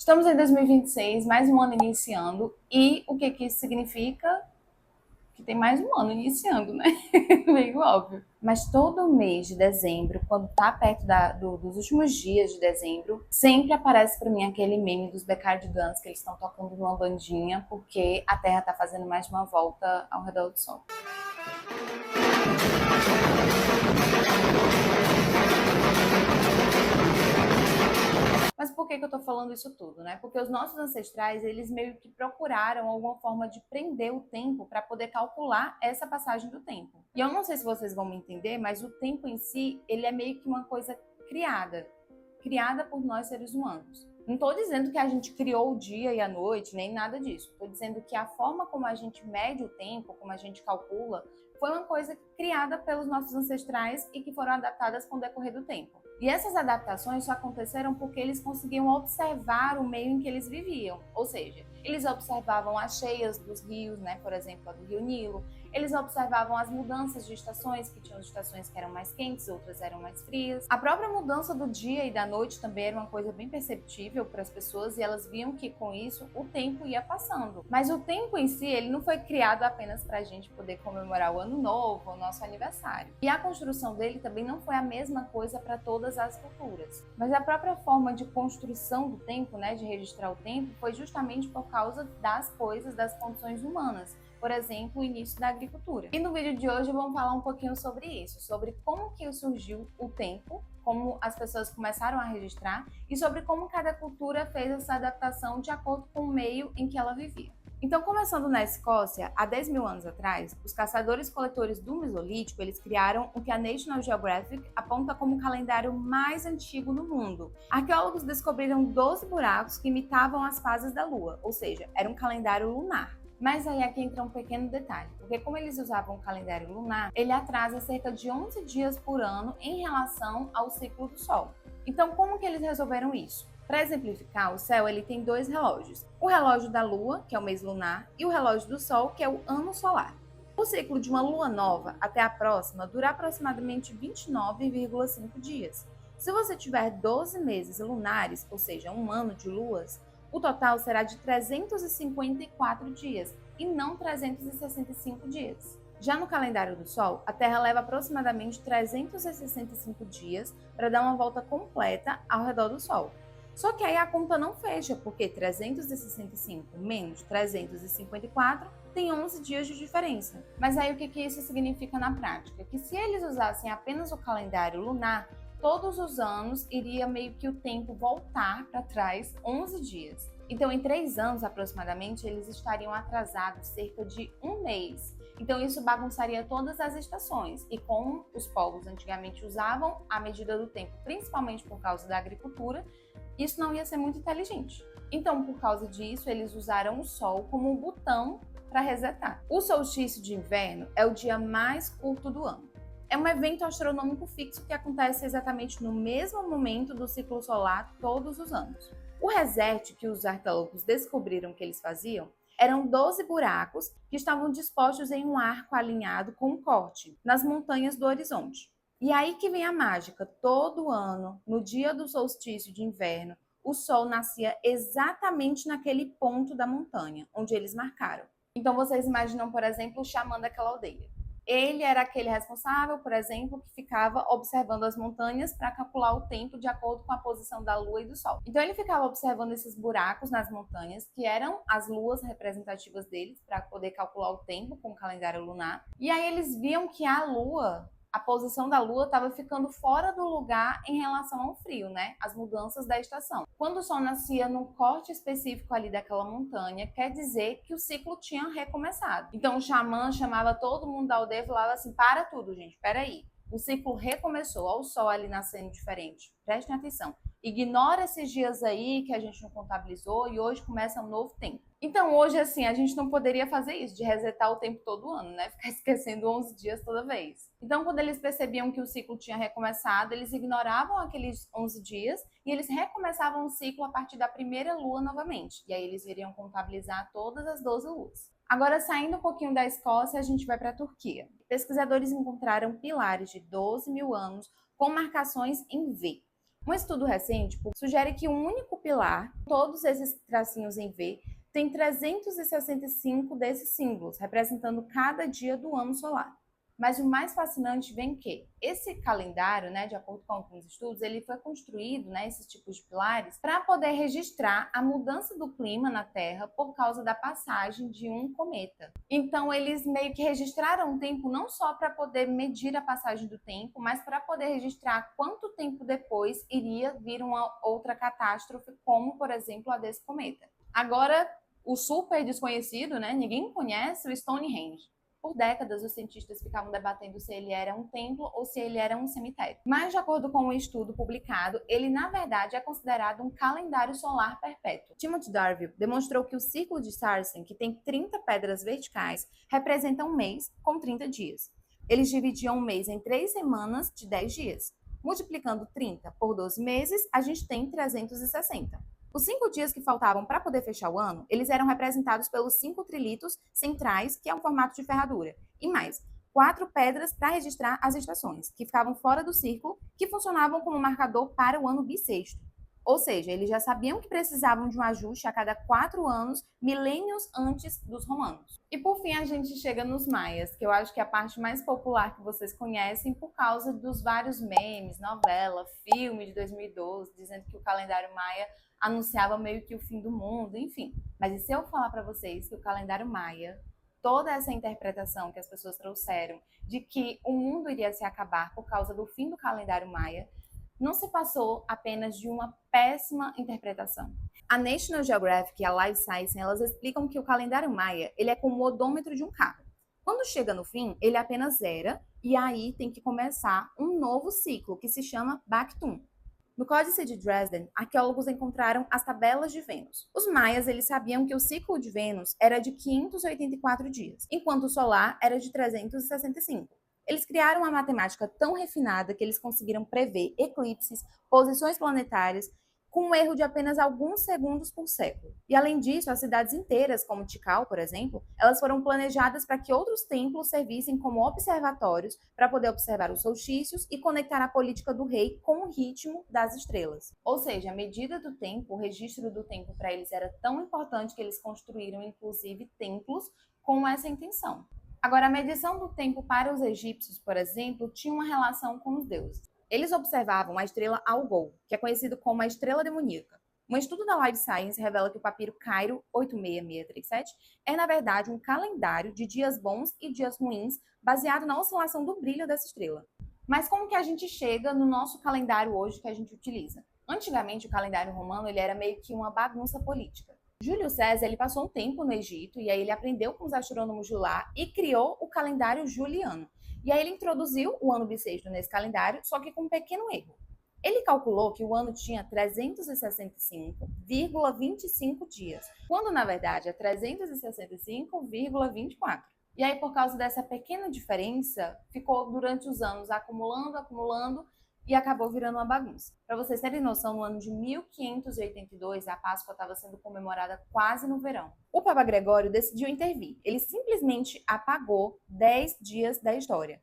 Estamos em 2026, mais um ano iniciando, e o que que isso significa? Que tem mais um ano iniciando, né? Meio óbvio. Mas todo mês de dezembro, quando tá perto dos últimos dias de dezembro, sempre aparece para mim aquele meme dos Backyardigans que eles estão tocando numa bandinha porque a Terra tá fazendo mais de uma volta ao redor do Sol. Mas por que eu tô falando isso tudo, né? Porque os nossos ancestrais, eles meio que procuraram alguma forma de prender o tempo para poder calcular essa passagem do tempo. E eu não sei se vocês vão me entender, mas o tempo em si, ele é meio que uma coisa criada por nós seres humanos. Não estou dizendo que a gente criou o dia e a noite, nem nada disso. Estou dizendo que a forma como a gente mede o tempo, como a gente calcula, foi uma coisa criada pelos nossos ancestrais e que foram adaptadas com o decorrer do tempo. E essas adaptações só aconteceram porque eles conseguiam observar o meio em que eles viviam. Ou seja, eles observavam as cheias dos rios, né, por exemplo, a do Rio Nilo. Eles observavam as mudanças de estações, que tinham estações que eram mais quentes, outras eram mais frias. A própria mudança do dia e da noite também era uma coisa bem perceptível para as pessoas e elas viam que com isso o tempo ia passando. Mas o tempo em si, ele não foi criado apenas para a gente poder comemorar o ano novo, o nosso aniversário. E a construção dele também não foi a mesma coisa para todas as culturas. Mas a própria forma de construção do tempo, né, de registrar o tempo, foi justamente por causa das coisas, das condições humanas. Por exemplo, o início da agricultura. E no vídeo de hoje vamos falar um pouquinho sobre isso, sobre como que surgiu o tempo, como as pessoas começaram a registrar e sobre como cada cultura fez essa adaptação de acordo com o meio em que ela vivia. Então, começando na Escócia, há 10 mil anos atrás, os caçadores-coletores do Mesolítico, eles criaram o que a National Geographic aponta como o calendário mais antigo no mundo. Arqueólogos descobriram 12 buracos que imitavam as fases da Lua, ou seja, era um calendário lunar. Mas aí aqui entra um pequeno detalhe, porque como eles usavam o calendário lunar, ele atrasa cerca de 11 dias por ano em relação ao ciclo do Sol. Então, como que eles resolveram isso? Para exemplificar, o céu ele tem dois relógios. O relógio da Lua, que é o mês lunar, e o relógio do Sol, que é o ano solar. O ciclo de uma lua nova até a próxima dura aproximadamente 29,5 dias. Se você tiver 12 meses lunares, ou seja, um ano de luas, o total será de 354 dias e não 365 dias. Já no calendário do Sol, a Terra leva aproximadamente 365 dias para dar uma volta completa ao redor do Sol. Só que aí a conta não fecha, porque 365 menos 354 tem 11 dias de diferença. Mas aí o que isso significa na prática? Que se eles usassem apenas o calendário lunar, todos os anos iria meio que o tempo voltar para trás 11 dias. Então, em 3 anos aproximadamente, eles estariam atrasados cerca de um mês. Então, isso bagunçaria todas as estações. E como os povos antigamente usavam a medida do tempo, principalmente por causa da agricultura, isso não ia ser muito inteligente. Então, por causa disso, eles usaram o Sol como um botão para resetar. O solstício de inverno é o dia mais curto do ano. É um evento astronômico fixo que acontece exatamente no mesmo momento do ciclo solar todos os anos. O reset que os arqueólogos descobriram que eles faziam eram 12 buracos que estavam dispostos em um arco alinhado com um corte nas montanhas do horizonte. E aí que vem a mágica, todo ano, no dia do solstício de inverno, o sol nascia exatamente naquele ponto da montanha, onde eles marcaram. Então vocês imaginam, por exemplo, o xamã daquela aldeia. Ele era aquele responsável, por exemplo, que ficava observando as montanhas para calcular o tempo de acordo com a posição da Lua e do Sol. Então ele ficava observando esses buracos nas montanhas, que eram as luas representativas deles, para poder calcular o tempo com o calendário lunar. E aí eles viam que a posição da Lua estava ficando fora do lugar em relação ao frio, né? As mudanças da estação. Quando o Sol nascia num corte específico ali daquela montanha, quer dizer que o ciclo tinha recomeçado. Então o xamã chamava todo mundo da aldeia e falava assim: para tudo, gente, peraí. O ciclo recomeçou, olha o Sol ali nascendo diferente. Prestem atenção. Ignora esses dias aí que a gente não contabilizou e hoje começa um novo tempo. Então hoje, assim, a gente não poderia fazer isso, de resetar o tempo todo ano, né? Ficar esquecendo 11 dias toda vez. Então, quando eles percebiam que o ciclo tinha recomeçado, eles ignoravam aqueles 11 dias e eles recomeçavam o ciclo a partir da primeira lua novamente. E aí eles iriam contabilizar todas as 12 luas. Agora, saindo um pouquinho da Escócia, a gente vai para a Turquia. Pesquisadores encontraram pilares de 12 mil anos com marcações em V. Um estudo recente sugere que um único pilar, todos esses tracinhos em V, tem 365 desses símbolos, representando cada dia do ano solar. Mas o mais fascinante vem que esse calendário, né, de acordo com alguns estudos, ele foi construído, né, esses tipos de pilares, para poder registrar a mudança do clima na Terra por causa da passagem de um cometa. Então, eles meio que registraram o tempo não só para poder medir a passagem do tempo, mas para poder registrar quanto tempo depois iria vir uma outra catástrofe, como, por exemplo, a desse cometa. Agora, o super desconhecido, né, ninguém conhece o Stonehenge. Por décadas, os cientistas ficavam debatendo se ele era um templo ou se ele era um cemitério. Mas, de acordo com um estudo publicado, ele, na verdade, é considerado um calendário solar perpétuo. Timothy Darville demonstrou que o círculo de Sarsen, que tem 30 pedras verticais, representa um mês com 30 dias. Eles dividiam um mês em 3 semanas de 10 dias. Multiplicando 30 por 12 meses, a gente tem 360. Os 5 dias que faltavam para poder fechar o ano, eles eram representados pelos 5 trilitos centrais, que é um formato de ferradura, e mais 4 pedras para registrar as estações, que ficavam fora do círculo, que funcionavam como marcador para o ano bissexto. Ou seja, eles já sabiam que precisavam de um ajuste a cada 4 anos, milênios antes dos romanos. E por fim a gente chega nos maias, que eu acho que é a parte mais popular que vocês conhecem por causa dos vários memes, novela, filme de 2012, dizendo que o calendário maia anunciava meio que o fim do mundo, enfim. Mas e se eu falar para vocês que o calendário maia, toda essa interpretação que as pessoas trouxeram de que o mundo iria se acabar por causa do fim do calendário maia, não se passou apenas de uma péssima interpretação. A National Geographic e a Life Science, elas explicam que o calendário maia, ele é como o odômetro de um carro. Quando chega no fim, ele apenas zera e aí tem que começar um novo ciclo que se chama Bactum. No Códice de Dresden, arqueólogos encontraram as tabelas de Vênus. Os maias eles sabiam que o ciclo de Vênus era de 584 dias, enquanto o solar era de 365. Eles criaram uma matemática tão refinada que eles conseguiram prever eclipses, posições planetárias, com um erro de apenas alguns segundos por século. E além disso, as cidades inteiras, como Tikal, por exemplo, elas foram planejadas para que outros templos servissem como observatórios para poder observar os solstícios e conectar a política do rei com o ritmo das estrelas. Ou seja, a medida do tempo, o registro do tempo para eles era tão importante que eles construíram inclusive templos com essa intenção. Agora, a medição do tempo para os egípcios, por exemplo, tinha uma relação com os deuses. Eles observavam a estrela Algol, que é conhecido como a estrela demoníaca. Um estudo da Life Science revela que o papiro Cairo 86637 é, na verdade, um calendário de dias bons e dias ruins, baseado na oscilação do brilho dessa estrela. Mas como que a gente chega no nosso calendário hoje que a gente utiliza? Antigamente, o calendário romano ele era meio que uma bagunça política. Júlio César ele passou um tempo no Egito e aí ele aprendeu com os astrônomos de lá e criou o calendário juliano. E aí ele introduziu o ano bissexto nesse calendário, só que com um pequeno erro. Ele calculou que o ano tinha 365,25 dias, quando na verdade é 365,24. E aí, por causa dessa pequena diferença, ficou durante os anos acumulando e acabou virando uma bagunça. Para vocês terem noção, no ano de 1582, a Páscoa estava sendo comemorada quase no verão. O Papa Gregório decidiu intervir. Ele simplesmente apagou 10 dias da história.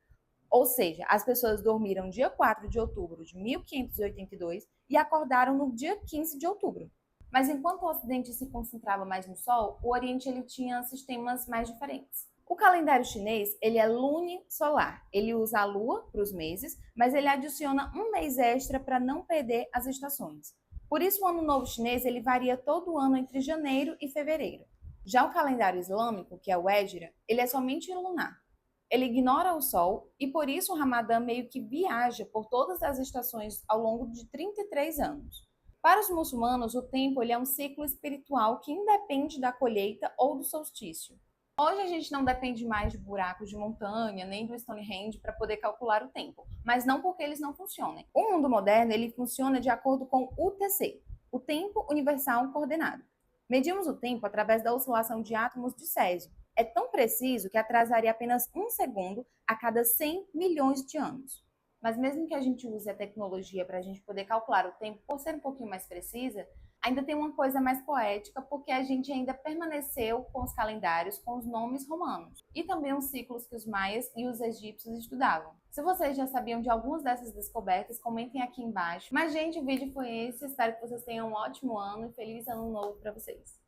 Ou seja, as pessoas dormiram dia 4 de outubro de 1582 e acordaram no dia 15 de outubro. Mas enquanto o Ocidente se concentrava mais no Sol, o Oriente ele tinha sistemas mais diferentes. O calendário chinês ele é lunisolar. Ele usa a lua para os meses, mas ele adiciona um mês extra para não perder as estações. Por isso, o ano novo chinês ele varia todo ano entre janeiro e fevereiro. Já o calendário islâmico, que é o Hégira, ele é somente lunar. Ele ignora o Sol e por isso o Ramadã meio que viaja por todas as estações ao longo de 33 anos. Para os muçulmanos, o tempo ele é um ciclo espiritual que independe da colheita ou do solstício. Hoje a gente não depende mais de buracos de montanha, nem do Stonehenge para poder calcular o tempo, mas não porque eles não funcionem. O mundo moderno ele funciona de acordo com o UTC, o Tempo Universal Coordenado. Medimos o tempo através da oscilação de átomos de Césio. É tão preciso que atrasaria apenas um segundo a cada 100 milhões de anos. Mas mesmo que a gente use a tecnologia para a gente poder calcular o tempo, por ser um pouquinho mais precisa, Ainda tem uma coisa mais poética, porque a gente ainda permaneceu com os calendários com os nomes romanos e também os ciclos que os maias e os egípcios estudavam. Se vocês já sabiam de algumas dessas descobertas, comentem aqui embaixo. Mas, gente, o vídeo foi esse. Espero que vocês tenham um ótimo ano e feliz ano novo para vocês.